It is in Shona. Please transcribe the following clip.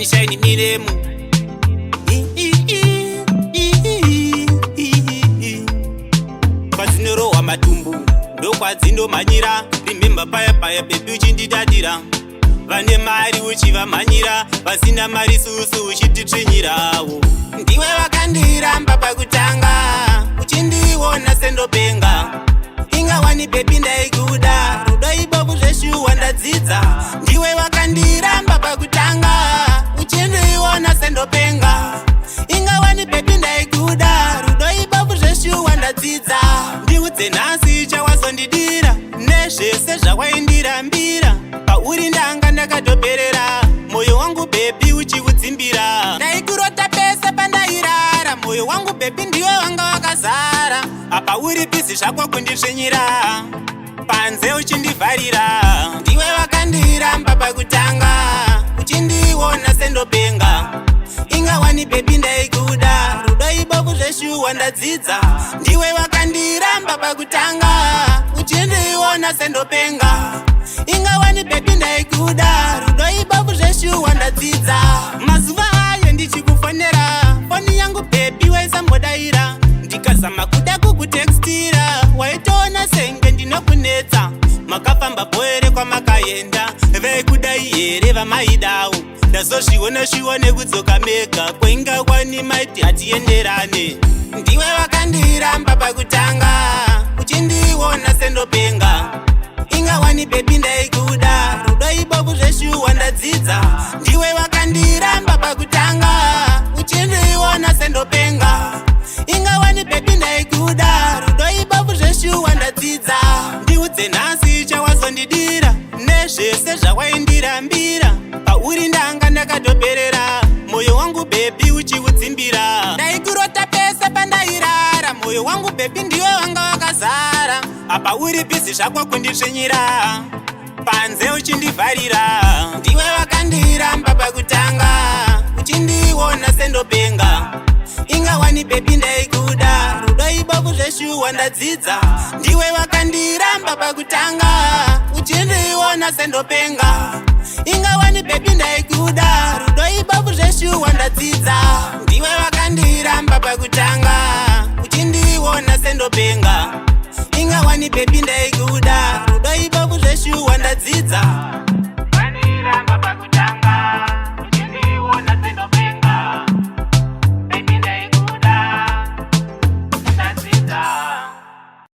Gunshine miremu kwazinorowa matumbu ndokwadzinomhanyira. Remember paya paya baby uchindidadira. Vane mari uchivamhanyira, vasina mari susu uchititsvinyirawo. Ndiwe wakandiramba pakutanga, uchindiona sendopenga. Ingawani baby ndaikuda, rudo ibovu zveshuwa ndadzidza. Ndiwe wakandiramba pakutanga, uchindiona sendopenga. Ingawani baby ndaikuda, rudo ibovu zveshuwa ndadzidza. Ndiudze nhasi chawazondidira, nezvese zvawaindirambira. Pauri ndanga ndakatoperera, moyo wangu baby uchikudzimbira. Ndaikurota pese pandairara, moyo wangu baby ndiwe wanga wakazara. Apa uri pisi zvako kundisvinyira, panze uchindivharira. Ndiwe wakandiramba pakutanga, uchindiona sendopenga. Ingawani baby ndaikuda, rudo ibovu zveshuwa ndadzidza. Ndiwe wakandiramba pakutanga, uchindiona sendopenga. Ingawani baby ndaikuda, rudo ibovu zveshuwa ndadzidza. Mazuva ayo ndichikufonera, foni yangu baby waisambodaira. Ndikazama kuda kukutekstira, waitoona senge ndinokunetsa. Makafamba boere kwamakaenda, veikudai here vamaidawo. Ndazozviona nekudzoka mega, kwaingawani maiti hatienderane. Ndiwe wakandiramba pakutanga, uchindiona sendopenga. Ingawani baby ndaikuda, rudo ibovu zveshuwa ndadzidza. Ndiwe wakandiramba pakutanga, uchindiona sendopenga. Ingawani baby ndaikuda, rudo ibovu zveshuwa ndadzidza. Ndiudze nhasi chawazondidira, nezvese zvawaindirambira. Pauri ndanga ndakatoperera, moyo wangu baby uchikudzimbira. Ndaikurota pese pandairara, moyo wangu baby ndiwe wanga wakazara. Apa uri pisi zvako kundisvinyira, panze uchindivharira. Ndiwe wakandiramba pakutanga, uchindiona sendopenga. Ingawani baby ndaikuda, rudo ibovu zveshuwa ndadzidza. Ndiwe wakandiramba pakutanga, uchindiona sendopenga. Ingawani baby ndaikuda, rudo ibovu zveshuwa ndadzidza. Ndiwe wakandiramba pakutanga, uchindiona sendopenga. Ingawani baby ndaikuda, rudo ibovu zveshuwa ndadzidza.